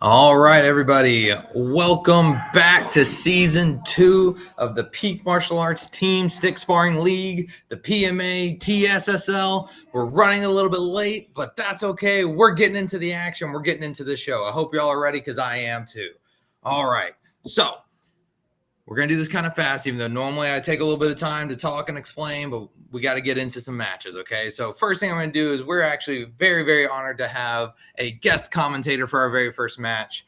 All right, everybody. Welcome back to season 2 of the Peak Martial Arts Team Stick Sparring League, the PMA, TSSL. We're running a little bit late, but that's okay. We're getting into the action. We're getting into the show. I hope y'all are ready because I am too. All right. So we're going to do this kind of fast, even though normally I take a little bit of time to talk and explain, but we got to get into some matches, okay? So first thing I'm going to do is we're actually very, very honored to have a guest commentator for our very first match.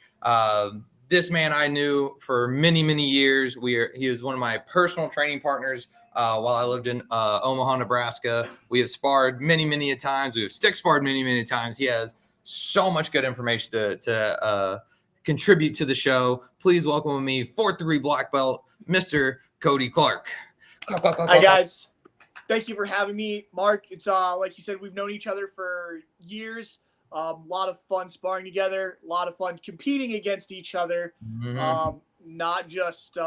This man I knew for many, many years. He was one of my personal training partners while I lived in Omaha, Nebraska. We have sparred many, many a times. We have stick sparred many, many times. He has so much good information to contribute to the show. Please welcome me, 4-3 black belt, Mr. Cody Clark. Hi, guys. Thank you for having me, Mark. It's like you said, we've known each other for years. A lot of fun sparring together, a lot of fun competing against each other, not just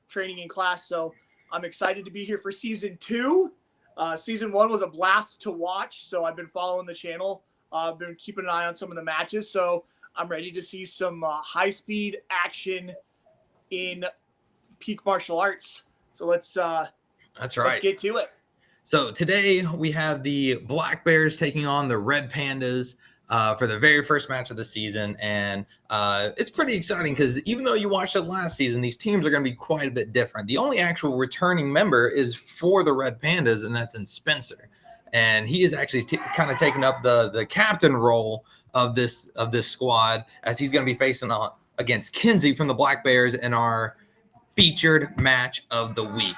training in class. So I'm excited to be here for season 2. Season 1 was a blast to watch, so I've been following the channel. I've been keeping an eye on some of the matches, so I'm ready to see some high-speed action in Peak Martial Arts. So let's get to it. So today we have the Black Bears taking on the Red Pandas for the very first match of the season. And it's pretty exciting because even though you watched it last season, these teams are going to be quite a bit different. The only actual returning member is for the Red Pandas, and that's in Spencer. And he is actually kind of taking up the captain role of this squad, as he's going to be facing against Kinsey from the Black Bears in our featured match of the week.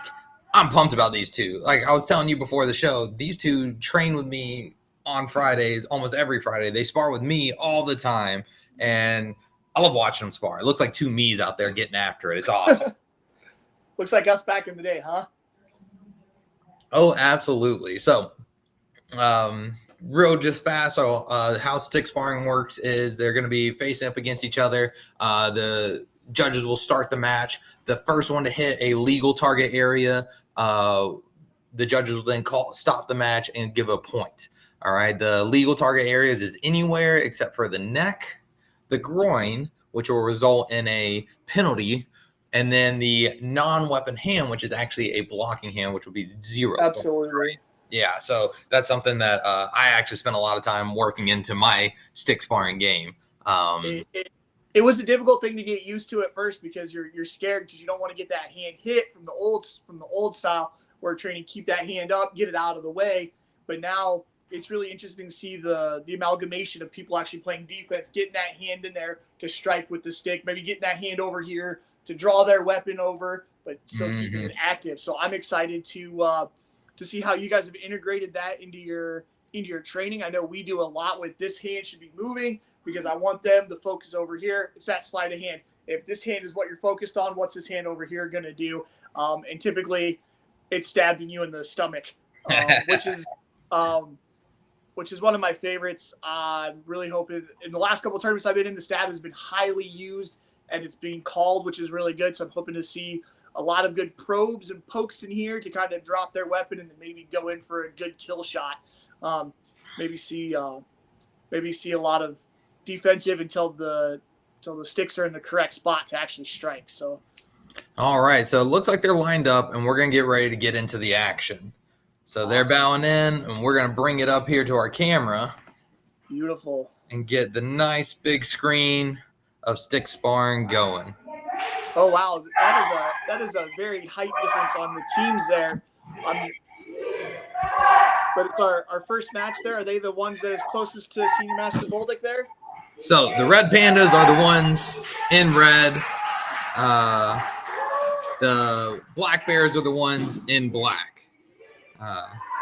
I'm pumped about these two. Like I was telling you before the show, these two train with me on Fridays, almost every Friday. They spar with me all the time, and I love watching them spar. It looks like two me's out there getting after it. It's awesome. Looks like us back in the day, huh? Oh, absolutely. So real just fast. So how stick sparring works is they're going to be facing up against each other. The judges will start the match. The first one to hit a legal target area, the judges will then stop the match and give a point. All right. The legal target areas is anywhere except for the neck, the groin, which will result in a penalty, and then the non-weapon hand, which is actually a blocking hand, which will be 0. Absolutely. Right? Yeah, so that's something that I actually spent a lot of time working into my stick sparring game. It was a difficult thing to get used to at first because you're scared because you don't want to get that hand hit from the old style where training keep that hand up, get it out of the way. But now it's really interesting to see the amalgamation of people actually playing defense, getting that hand in there to strike with the stick, maybe getting that hand over here to draw their weapon over, but still keeping it active. So I'm excited to see how you guys have integrated that into your training. I know we do a lot with this hand should be moving because I want them to focus over here. It's that sleight of hand. If this hand is what you're focused on, what's this hand over here going to do? And typically it's stabbing you in the stomach, which is one of my favorites. I'm really hoping in the last couple of tournaments I've been in, the stab has been highly used and it's being called, which is really good. So I'm hoping to see a lot of good probes and pokes in here to kind of drop their weapon and then maybe go in for a good kill shot. Maybe see a lot of defensive until the sticks are in the correct spot to actually strike. So, all right. So it looks like they're lined up, and we're gonna get ready to get into the action. So awesome. They're bowing in, and we're gonna bring it up here to our camera. Beautiful. And get the nice big screen of stick sparring going. Oh wow, that is a very height difference on the teams there. But it's our first match there. Are they the ones that is closest to Senior Master Bolduc there? So the Red Pandas are the ones in red. The Black Bears are the ones in black.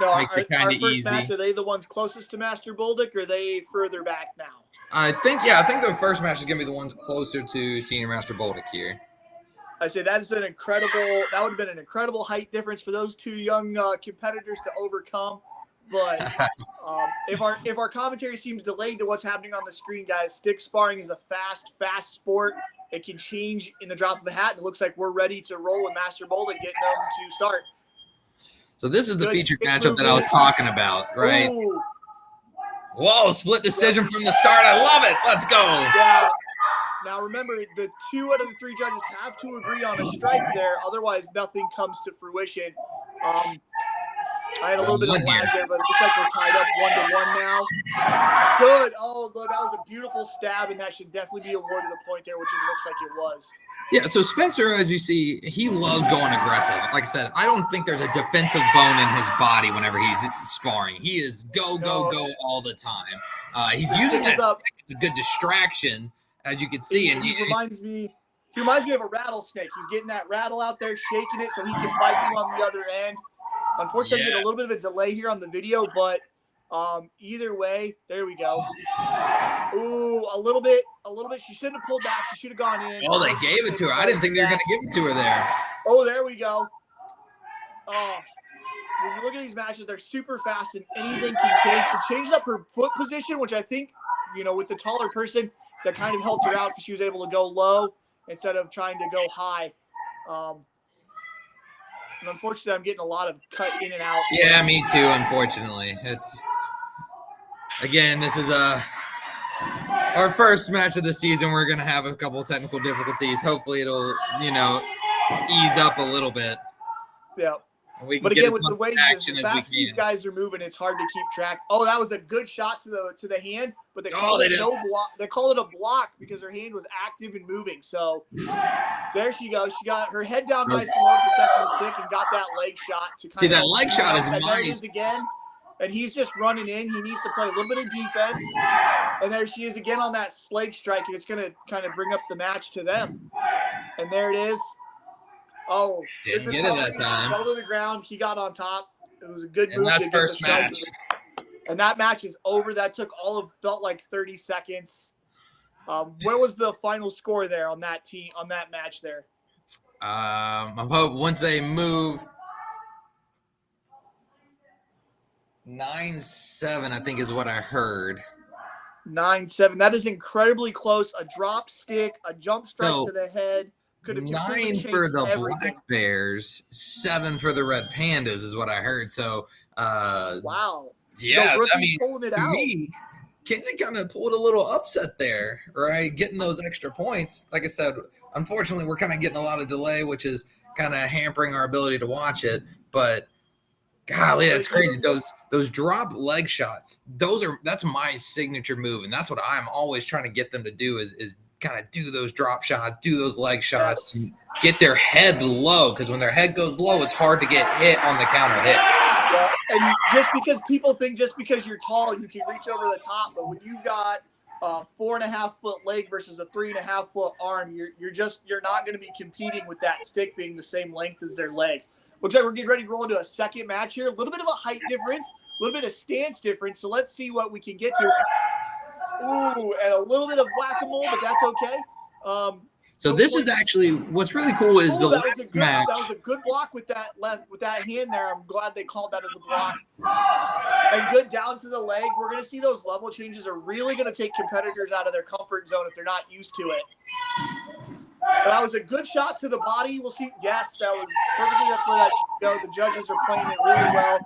Makes it kind of easy. First match, are they the ones closest to Master Bolduc, or are they further back now? I think the first match is going to be the ones closer to Senior Master Bolduc here. I say that would have been an incredible height difference for those two young competitors to overcome. But if our commentary seems delayed to what's happening on the screen, guys, stick sparring is a fast sport. It can change in the drop of a hat. And it looks like we're ready to roll with Master Bolduc, getting them to start. So this is the featured matchup that I was talking about, right? Ooh. Whoa, split decision from the start. I love it. Let's go. Yeah. Now, remember, the 2 out of the 3 judges have to agree on a strike there. Otherwise, nothing comes to fruition. I had a little bit of lag there, but it looks like we're tied up 1-1 now. Good. Oh, look, that was a beautiful stab, and that should definitely be awarded a point there, which it looks like it was. Yeah, so Spencer, as you see, he loves going aggressive. Like I said, I don't think there's a defensive bone in his body whenever he's sparring. He is go all the time. He's using that stick as a good distraction, as you can see. He reminds me of a rattlesnake. He's getting that rattle out there, shaking it so he can bite you on the other end. Unfortunately, I get a little bit of a delay here on the video, but either way, there we go. Ooh, a little bit. She shouldn't have pulled back. She should have gone in. Oh, they gave it to her. I didn't think they were going to give it to her there. Oh, there we go. Oh, when you look at these matches, they're super fast, and anything can change. She changed up her foot position, which I think, with the taller person, that kind of helped her out because she was able to go low instead of trying to go high. And unfortunately, I'm getting a lot of cut in and out. Yeah, me too, unfortunately. This is our first match of the season. We're going to have a couple of technical difficulties. Hopefully it'll, ease up a little bit. Yeah. But again, with the way these guys are moving, it's hard to keep track. Oh, that was a good shot to the hand, but they called it no block. They called it a block because her hand was active and moving. So there she goes. She got her head down nice and low, protecting the stick, and got that leg shot. See, that leg shot is nice. Again, and he's just running in. He needs to play a little bit of defense. And there she is again on that leg strike, and it's going to kind of bring up the match to them. And there it is. Oh, didn't get it that time. Fell to the ground. He got on top. It was a good move. And that's first match. And that match is over. That took felt like 30 seconds. What was the final score there on that match there? I'm hoping once they move 9-7, I think is what I heard. 9-7. That is incredibly close. A drop stick, a jump strike to the head. 9 for the Black Bears, 7 for the Red Pandas is what I heard. So, wow. Yeah, to me, Kinsey kind of pulled a little upset there, right? Getting those extra points. Like I said, unfortunately, we're kind of getting a lot of delay, which is kind of hampering our ability to watch it. But golly, that's crazy. Those drop leg shots, that's my signature move, and that's what I'm always trying to get them to do is kind of do those drop shots, do those leg shots, get their head low, because when their head goes low, it's hard to get hit on the counter hit. Yeah, and just because people think just because you're tall, you can reach over the top, but when you've got a 4.5-foot leg versus a 3.5-foot arm, you're not going to be competing with that stick being the same length as their leg. Looks like we're getting ready to roll into a second match here. A little bit of a height difference, a little bit of stance difference. So let's see what we can get to. Ooh, and a little bit of whack-a-mole, but that's okay. So this is actually what's really cool is the last match. That was a good block with that hand there. I'm glad they called that as a block. And good down to the leg. We're going to see those level changes are really going to take competitors out of their comfort zone if they're not used to it. That was a good shot to the body. We'll see. Yes, that was perfectly. That's where that should go. The judges are playing it really well.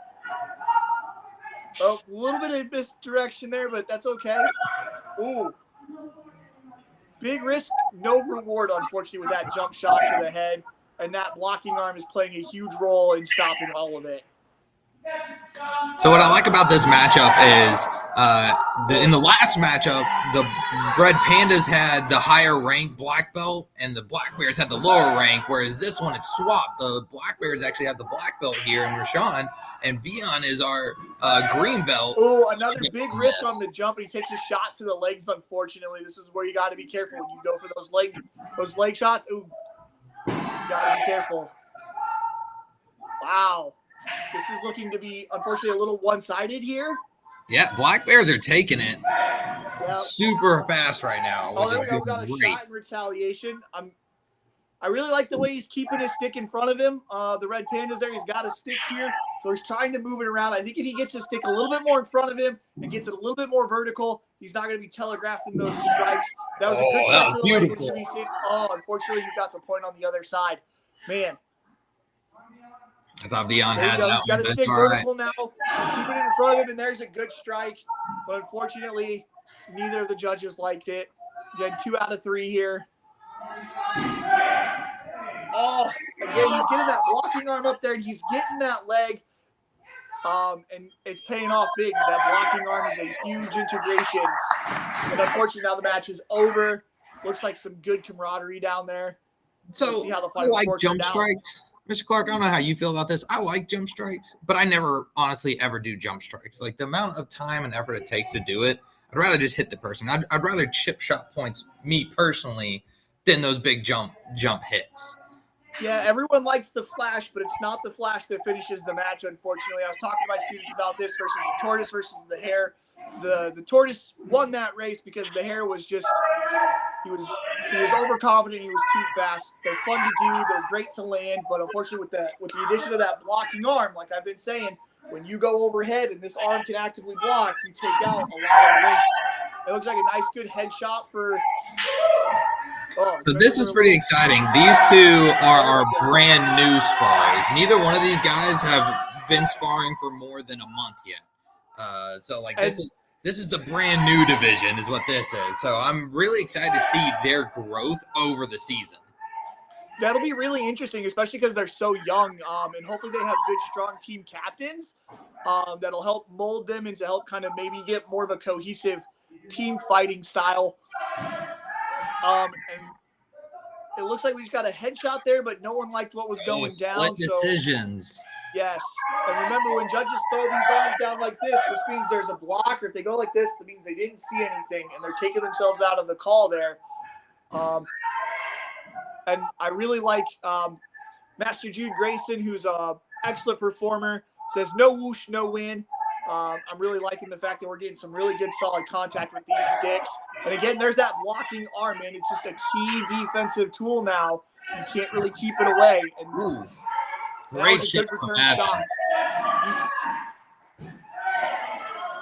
Oh, a little bit of misdirection there, but that's okay. Ooh. Big risk, no reward, unfortunately, with that jump shot to the head. And that blocking arm is playing a huge role in stopping all of it. So what I like about this matchup is in the last matchup, the Red Pandas had the higher rank black belt and the Black Bears had the lower rank, whereas this one it's swapped. The Black Bears actually have the black belt here, and Rashawn and Vion is our green belt. Oh, another big risk on the jump, and he takes a shot to the legs, unfortunately. This is where you got to be careful when you go for those leg shots. Ooh, you got to be careful. Wow. This is looking to be, unfortunately, a little one-sided here. Yeah, Black Bears are taking it super fast right now. Oh, there we go. We got a shot in retaliation. I really like the way he's keeping his stick in front of him. The Red Pandas there, he's got a stick here, so he's trying to move it around. I think if he gets his stick a little bit more in front of him and gets it a little bit more vertical, he's not going to be telegraphing those strikes. That was a good shot to the leg, which should be seen. Oh, unfortunately, he got the point on the other side. Man. I thought Vion had that. He's got his stick vertical now. He's keeping it in front of him, and there's a good strike. But unfortunately, neither of the judges liked it. Again, 2 out of 3 here. Oh, again, he's getting that blocking arm up there, and he's getting that leg. And it's paying off big. That blocking arm is a huge integration. And unfortunately, now the match is over. Looks like some good camaraderie down there. So Let's see how the I final like score jump turned out. strikes. Mr. Clark, I don't know how you feel about this. I like jump strikes, but I never honestly ever do jump strikes. Like the amount of time and effort it takes to do it, I'd rather just hit the person. I'd rather chip shot points, me personally, than those big jump hits. Yeah, everyone likes the flash, but it's not the flash that finishes the match, unfortunately. I was talking to my students about this versus the tortoise versus the hare. The tortoise won that race because the hare was just he was overconfident, he was too fast. They're fun to do, they're great to land, but unfortunately with the addition of that blocking arm, like I've been saying, when you go overhead and this arm can actively block, you take out a lot of the range. It looks like a nice good headshot for So this is pretty exciting. These two are our brand new sparring. Neither one of these guys have been sparring for more than a month yet. This is the brand new division is what this is. So I'm really excited to see their growth over the season. That'll be really interesting, especially because they're so young. And hopefully they have good, strong team captains that'll help mold them and to help kind of maybe get more of a cohesive team fighting style. And it looks like we just got a headshot there, but no one liked what was going down. Decisions. So, yes. And remember, when judges throw these arms down like this means there's a block. Or if they go like this, that means they didn't see anything, and they're taking themselves out of the call there. And I really like Master Jude Grayson, who's an excellent performer, says no whoosh, no win. I'm really liking the fact that we're getting some really good solid contact with these sticks. And again, there's that blocking arm, man. It's just a key defensive tool now. You can't really keep it away. And ooh, great shot from Adam.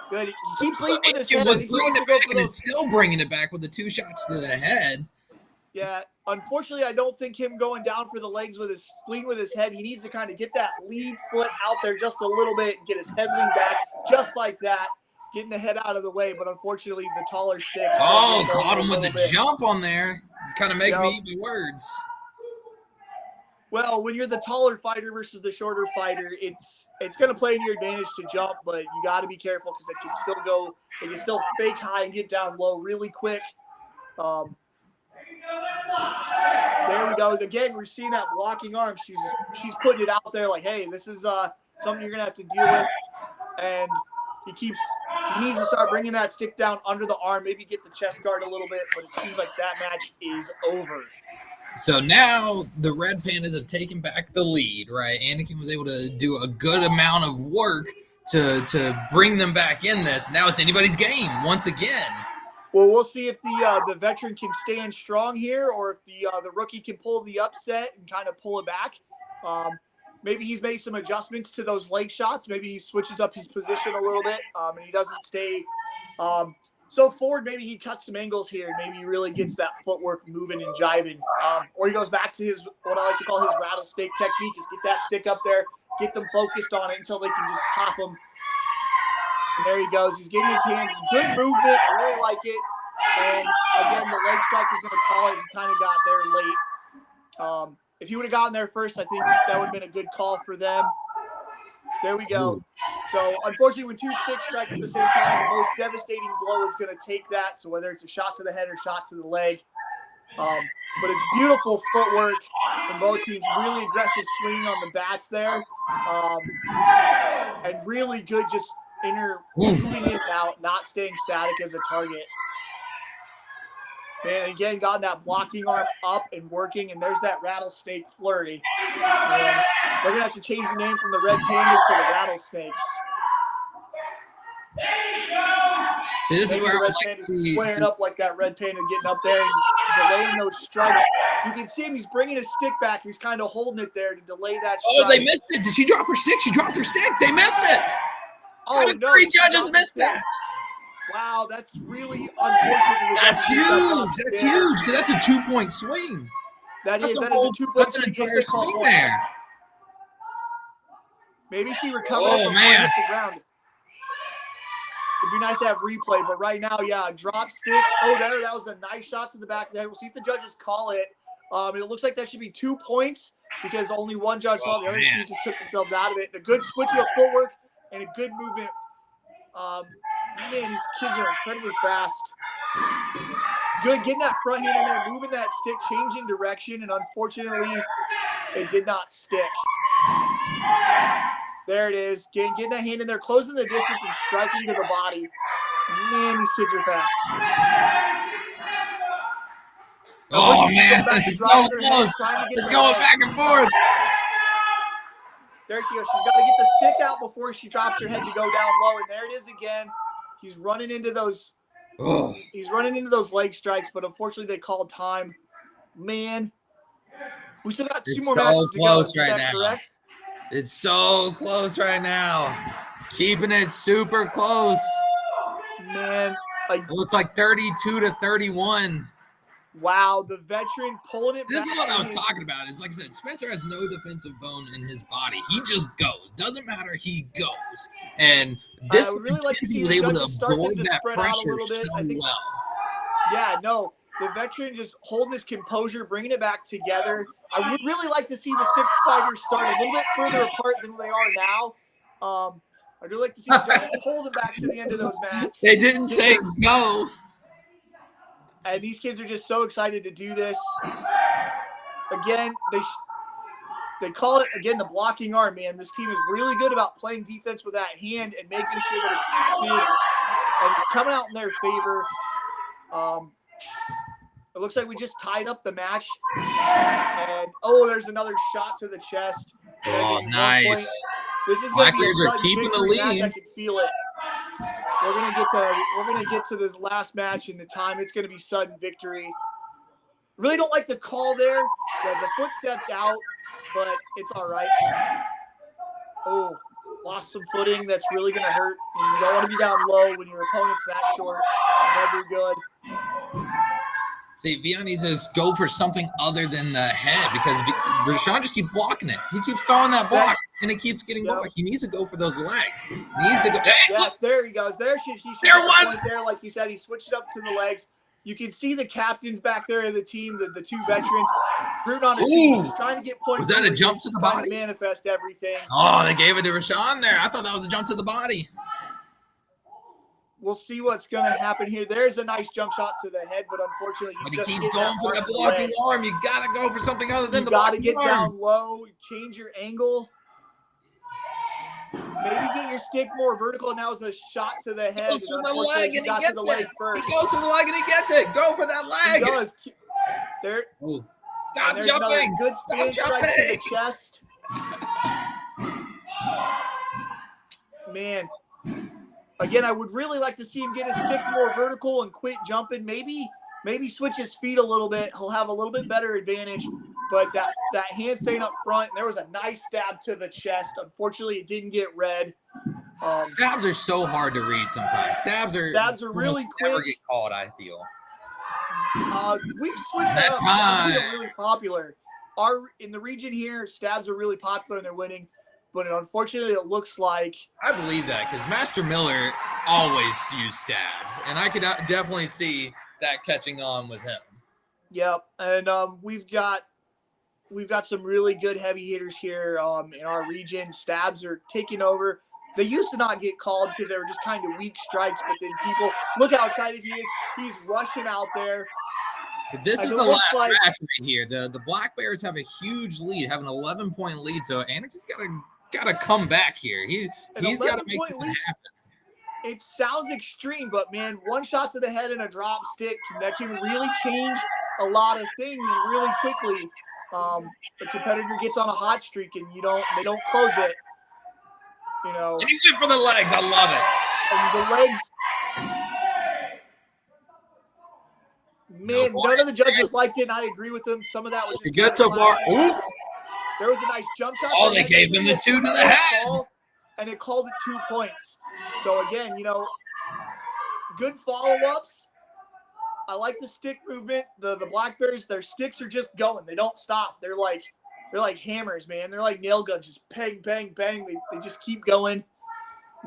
Good. He keeps leading with his He head. was throwing it back and is still bringing it back with the 2 shots to the head. Yeah, unfortunately, I don't think him going down for the legs leading with his head. He needs to kind of get that lead foot out there just a little bit and get his head lean back just like that, getting the head out of the way. But unfortunately, the taller stick. Oh, caught him with the jump on there. Kind of make me eat the words. Well, when you're the taller fighter versus the shorter fighter, it's going to play to your advantage to jump, but you got to be careful because it can still fake high and get down low really quick. There we go. Again, we're seeing that blocking arm. She's putting it out there like, hey, this is something you're going to have to deal with. And he needs to start bringing that stick down under the arm, maybe get the chest guard a little bit, but it seems like that match is over. So now the Red Pandas have taken back the lead, right? Anakin was able to do a good amount of work to bring them back in this. Now it's anybody's game once again. Well, we'll see if the veteran can stand strong here, or if the rookie can pull the upset and kind of pull it back. Maybe he's made some adjustments to those leg shots. Maybe he switches up his position a little bit, and he doesn't stay so forward. Maybe he cuts some angles here. Maybe he really gets that footwork moving and jiving. Or he goes back to what I like to call his rattlesnake technique, is get that stick up there, get them focused on it until they can just pop them. And there he goes. He's getting his hands. Good movement. I really like it. And again, the leg strike is going to call it. He kind of got there late. If he would have gotten there first, I think that would have been a good call for them. There we go. So, unfortunately, when 2 sticks strike at the same time, the most devastating blow is going to take that. So, whether it's a shot to the head or shot to the leg. But it's beautiful footwork from both teams. Really aggressive swinging on the bats there. And really good just moving in and out, not staying static as a target. And again, got that blocking arm up and working, and there's that rattlesnake flurry. And they're going to have to change the name from the Red Pandas to the Rattlesnakes. See, this is where I like to see flaring up like that Red Panda, getting up there and delaying those strikes. You can see him, he's bringing his stick back. He's kind of holding it there to delay that strike. Oh, they missed it. Did she drop her stick? She dropped her stick. They missed it. Oh, How did 3 judges miss that? Wow, that's really unfortunate. That's huge. That's huge because that's a 2-point swing. That is a 2-point swing. That's an entire swing there. Maybe she recovered from the ground. It'd be nice to have replay, but right now, yeah, drop stick. Oh, that was a nice shot to the back of the head. We'll see if the judges call it. It looks like that should be 2 points because only one judge saw it. The other two just took themselves out of it. And a good switch of the footwork and a good movement. Man, these kids are incredibly fast. Good, getting that front hand in there, moving that stick, changing direction, and unfortunately, it did not stick. There it is. Getting that hand in there, closing the distance and striking to the body. Man, these kids are fast. Oh, man, it's so close. It's going back and forth. There she goes. She's got to get the stick out before she drops her head to go down low. And there it is again. He's running into those. He's running into those leg strikes, but unfortunately they called time. Man, we still got 2 more matches to go. Is that correct? It's so close right now. Keeping it super close. Man, it looks like 32-31. Wow, the veteran pulling it back. This is what I was talking about. It's like I said, Spencer has no defensive bone in his body. He just goes. Doesn't matter, he goes. And this I would really like to see was the able to judges start absorb them to that spread out a pressure little bit. so I think, well. Yeah, no, the veteran just holding his composure, bringing it back together. I would really like to see the stick fighters start a little bit further apart than they are now. I'd really like to see the judges hold them back to the end of those mats. They didn't say go. And these kids are just so excited to do this. Again, they call it, again, the blocking arm, man. This team is really good about playing defense with that hand and making sure that it's active and it's coming out in their favor. It looks like we just tied up the match. And, there's another shot to the chest. Oh, nice. This is going to be a Blackbears are keeping the lead. match. I can feel it. We're gonna get to this last match in the time. It's gonna be sudden victory. Really don't like the call there. The foot stepped out, but it's all right. Oh, lost some footing. That's really gonna hurt. You don't want to be down low when your opponent's that short. Never good. See, Vian needs to go for something other than the head because Rashawn just keeps blocking it. He keeps throwing that block, and it keeps getting blocked. He needs to go for those legs. He needs to go. Hey, yes, look. There he goes. There he should. There was. There, like you said, he switched up to the legs. You can see the captains back there of the team, the 2 veterans, rooting on the team, just trying to get points. Was that a jump to the body? Manifest everything. Oh, they gave it to Rashawn there. I thought that was a jump to the body. We'll see what's going to happen here. There's a nice jump shot to the head, but unfortunately, he keeps going for that blocking arm. You got to go for something other than the blocking arm. You got to get down low, change your angle. Maybe get your stick more vertical. And that was a shot to the head. He goes for the leg, and he gets it. He goes for the leg, and he gets it. Go for that leg. He does. There. Ooh. Stop jumping. Good spin strike to the chest. Man. Again, I would really like to see him get his stick more vertical and quit jumping. Maybe switch his feet a little bit. He'll have a little bit better advantage. But that hand staying up front, and there was a nice stab to the chest. Unfortunately, it didn't get red. Stabs are so hard to read sometimes. Stabs are really quick. Never get called, I feel. We've switched that up. Stabs are really popular. In the region here, stabs are really popular and they're winning. But unfortunately, it looks like I believe that because Master Miller always used stabs, and I could definitely see that catching on with him. Yep, and we've got some really good heavy hitters here in our region. Stabs are taking over. They used to not get called because they were just kind of weak strikes, but then people look how excited he is. He's rushing out there. So this is the last match right here. The Black Bears have a huge lead, have an 11-point lead. So Anarchy's got to come back here. He's got to make it happen. It sounds extreme, but man, one shot to the head and a drop stick that can really change a lot of things really quickly. The competitor gets on a hot streak and they don't close it. You know. And he went for the legs. I love it. And the legs. Man, none of the judges liked it, and I agree with them. Some of that was just good so far. Ooh. There was a nice jump shot. Oh, they gave him the 2 to the head. And it called it 2 points. So, again, good follow-ups. I like the stick movement. The Black Bears, their sticks are just going. They don't stop. They're like hammers, man. They're like nail guns. Just bang, bang, bang. They just keep going.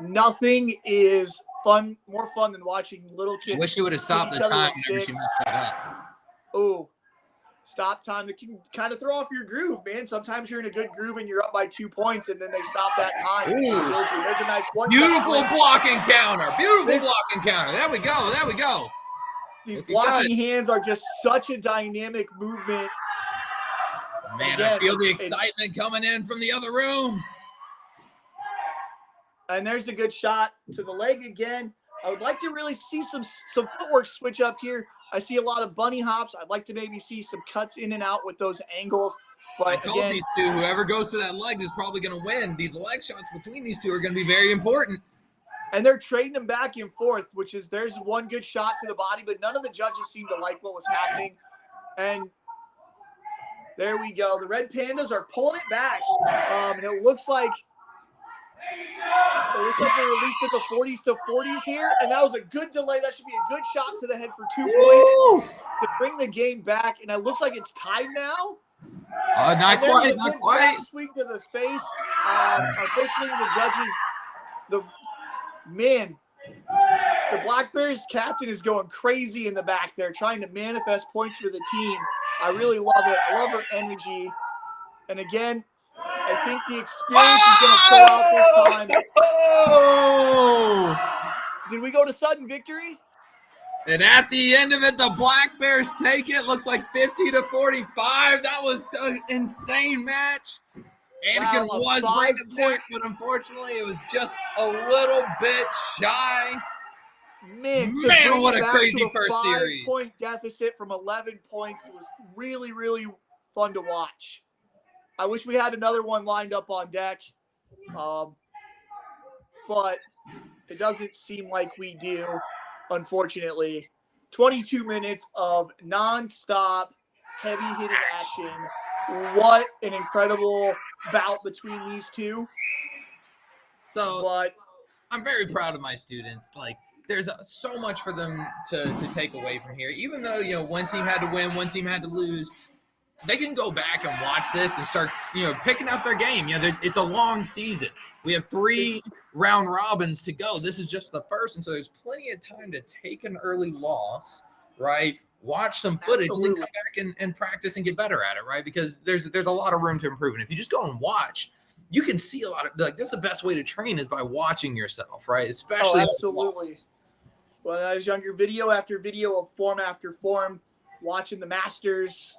Nothing is more fun than watching little kids. I wish you would have stopped the time whenever she messed that up. Oh, stop time that can kind of throw off your groove, man. Sometimes you're in a good groove and you're up by 2 points, and then they stop that time. And it just kills you. There's a nice one. Beautiful blocking counter. Blocking counter. There we go. These blocking hands are just such a dynamic movement. Man, again, I feel the excitement coming in from the other room. And there's a good shot to the leg again. I would like to really see some footwork switch up here. I see a lot of bunny hops. I'd like to maybe see some cuts in and out with those angles. But I told these two, whoever goes to that leg is probably going to win. These leg shots between these two are going to be very important. And they're trading them back and forth, which is there's one good shot to the body, but none of the judges seem to like what was happening. And there we go. The Red Pandas are pulling it back. And it looks like they're at least in the 40s to 40s here. And that was a good delay. That should be a good shot to the head for 2 points to bring the game back. And it looks like it's tied now. Not quite. Swing to the face. Unfortunately, the judges, the Black Bears captain is going crazy in the back there, trying to manifest points for the team. I really love it. I love her energy. And again, I think the experience is going to pull out this time. Did we go to sudden victory? And at the end of it, the Black Bears take it. Looks like 50-45. That was an insane match. Anakin was bringing the point, but unfortunately, it was just a little bit shy. Man, what a crazy first series. 5-point deficit from 11 points. It was really, really fun to watch. I wish we had another one lined up on deck, but it doesn't seem like we do, unfortunately. 22 minutes of nonstop, heavy-hitting action. What an incredible bout between these two. But I'm very proud of my students. Like, there's so much for them to take away from here. Even though, one team had to win, one team had to lose, they can go back and watch this and start, picking out their game. It's a long season. We have 3 round robins to go. This is just the first, and so there's plenty of time to take an early loss, right? Watch some footage and then come back and practice and get better at it, right? Because there's a lot of room to improve. And if you just go and watch, you can see a lot of, that's the best way to train is by watching yourself, right? Especially absolutely. When I was younger, video after video of form after form, watching the Masters,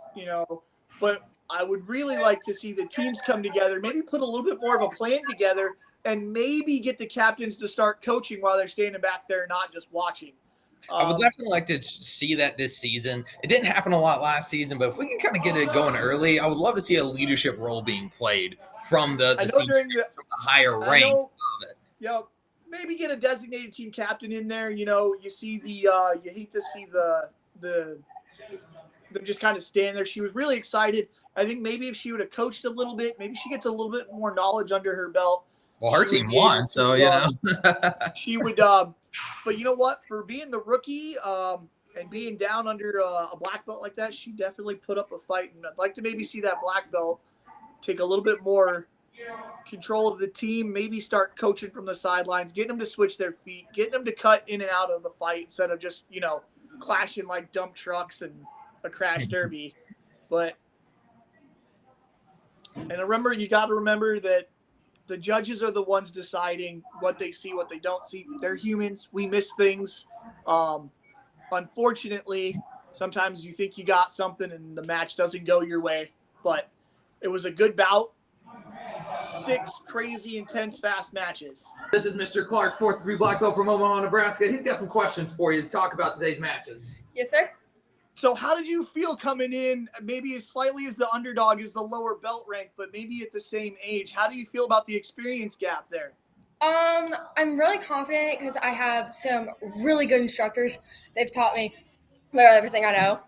but I would really like to see the teams come together, maybe put a little bit more of a plan together, and maybe get the captains to start coaching while they're standing back there, not just watching. I would definitely like to see that this season. It didn't happen a lot last season, but if we can kind of get it going early, I would love to see a leadership role being played from the higher ranks of it. Yeah, maybe get a designated team captain in there. You see you hate to see them just kind of stand there. She was really excited. I think maybe if she would have coached a little bit, maybe she gets a little bit more knowledge under her belt. Well, her team won, so she would. But you know what? For being the rookie and being down under a black belt like that, she definitely put up a fight. And I'd like to maybe see that black belt take a little bit more control of the team, maybe start coaching from the sidelines, getting them to switch their feet, getting them to cut in and out of the fight instead of just, clashing like dump trucks and a crash derby. And remember, you got to remember that the judges are the ones deciding what they see, what they don't see. They're humans. We miss things. Unfortunately, sometimes you think you got something and the match doesn't go your way. But it was a good bout. 6 crazy, intense, fast matches. This is Mr. Clark, 4th degree black belt from Omaha, Nebraska. He's got some questions for you to talk about today's matches. Yes, sir. So how did you feel coming in, maybe as slightly as the underdog is the lower belt rank, but maybe at the same age? How do you feel about the experience gap there? I'm really confident because I have some really good instructors. They've taught me about everything I know.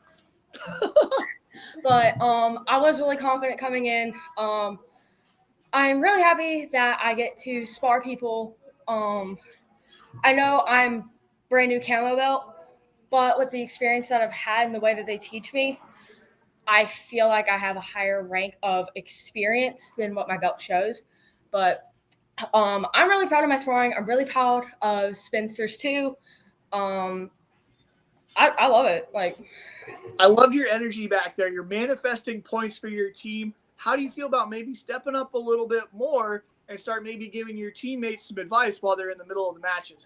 But I was really confident coming in. I'm really happy that I get to spar people. I know I'm brand new camo belt, but with the experience that I've had and the way that they teach me, I feel like I have a higher rank of experience than what my belt shows. But I'm really proud of my sparring. I'm really proud of Spencer's too. I love it. Like, I loved your energy back there. You're manifesting points for your team. How do you feel about maybe stepping up a little bit more and start maybe giving your teammates some advice while they're in the middle of the matches?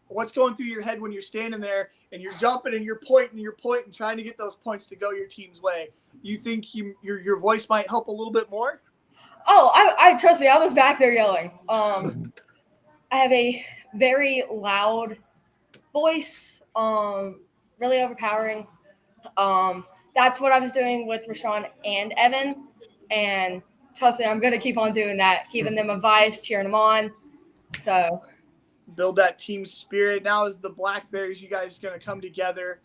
What's going through your head when you're standing there and you're jumping and you're pointing, trying to get those points to go your team's way? You think your voice might help a little bit more? Oh, I trust me. I was back there yelling. I have a very loud voice, really overpowering. That's what I was doing with Rashawn and Evan, and trust me, I'm gonna keep on doing that, giving them advice, cheering them on. So build that team spirit. Now as the Black Bears, you guys gonna come together.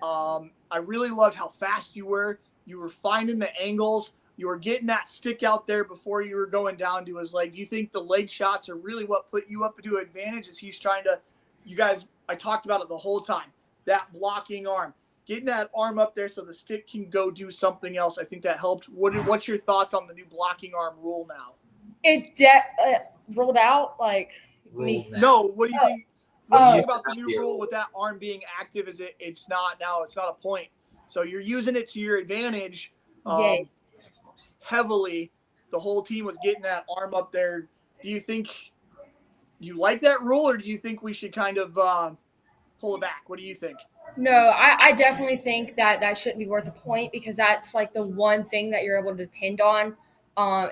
I really loved how fast you were. You were finding the angles. You were getting that stick out there before you were going down to his leg. Do you think the leg shots are really what put you up to advantage as he's trying to, you guys, I talked about it the whole time, that blocking arm, getting that arm up there so the stick can go do something else. I think that helped. What's your thoughts on the new blocking arm rule now? it rolled out like me. No, what do you think? What do you think about the new rule with that arm being active? Is it's not a point. So you're using it to your advantage. Yes. Heavily. The whole team was getting that arm up there. Do you think you like that rule, or do you think we should kind of pull it back? What do you think? No, I definitely think that shouldn't be worth a point, because that's like the one thing that you're able to depend on.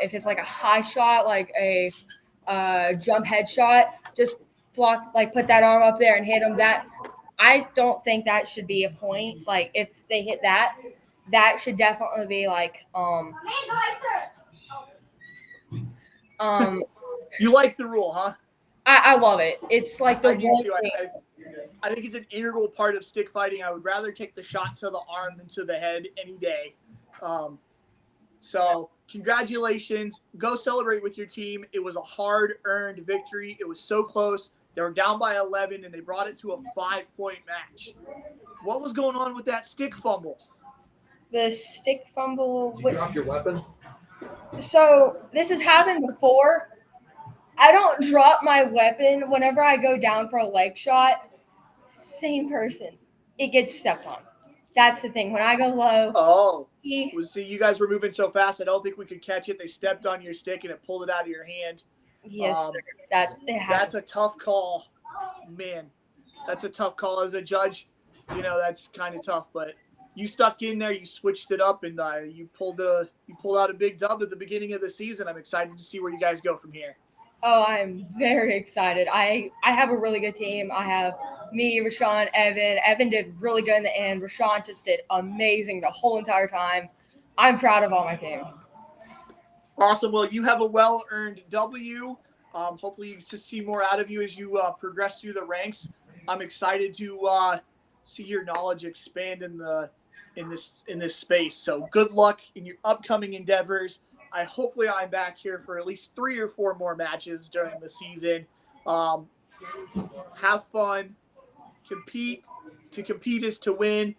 If it's like a high shot, like a jump head shot, just block, like put that arm up there and hit them. That I don't think that should be a point. Like if they hit that, that should definitely be like You like the rule, huh? I love it. It's like the I do one too. thing. I think it's an integral part of stick fighting. I would rather take the shot to the arm than to the head any day. So congratulations. Go celebrate with your team. It was a hard-earned victory. It was so close. They were down by 11, and they brought it to a 5-point match. What was going on with that stick fumble? The stick fumble. Did you drop your weapon? So this has happened before. I don't drop my weapon whenever I go down for a leg shot. Same person. It gets stepped on. That's the thing. When I go low. Oh. See, you guys were moving so fast, I don't think we could catch it. They stepped on your stick, and it pulled it out of your hand. Yes, sir. That's a tough call. Man, that's a tough call as a judge. That's kind of tough, but you stuck in there, you switched it up, and you pulled out a big dub at the beginning of the season. I'm excited to see where you guys go from here. Oh, I'm very excited. I have a really good team. I have me, Rashawn, Evan. Evan did really good in the end. Rashawn just did amazing the whole entire time. I'm proud of all my team. Awesome. Well, you have a well-earned W. Hopefully you just see more out of you as you progress through the ranks. I'm excited to see your knowledge expand in this space. So good luck in your upcoming endeavors. Hopefully I'm back here for at least 3 or 4 more matches during the season. Have fun. Compete. To compete is to win.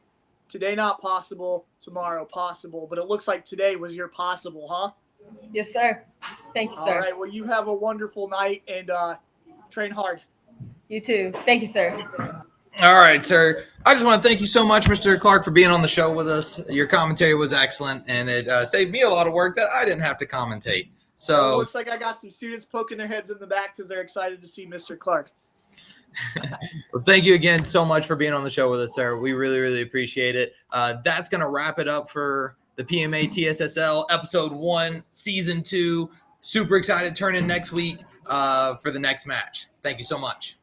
Today not possible, tomorrow possible. But it looks like today was your possible, huh? Yes, sir. Thank you, sir. All right. Well, you have a wonderful night, and train hard. You too. Thank you, sir. All right, sir. I just want to thank you so much, Mr. Clark, for being on the show with us. Your commentary was excellent, and it saved me a lot of work that I didn't have to commentate. So well, it looks like I got some students poking their heads in the back because they're excited to see Mr. Clark. Well, thank you again so much for being on the show with us, sir. We really, really appreciate it. That's going to wrap it up for the PMA TSSL Episode 1, Season 2. Super excited to turn in next week for the next match. Thank you so much.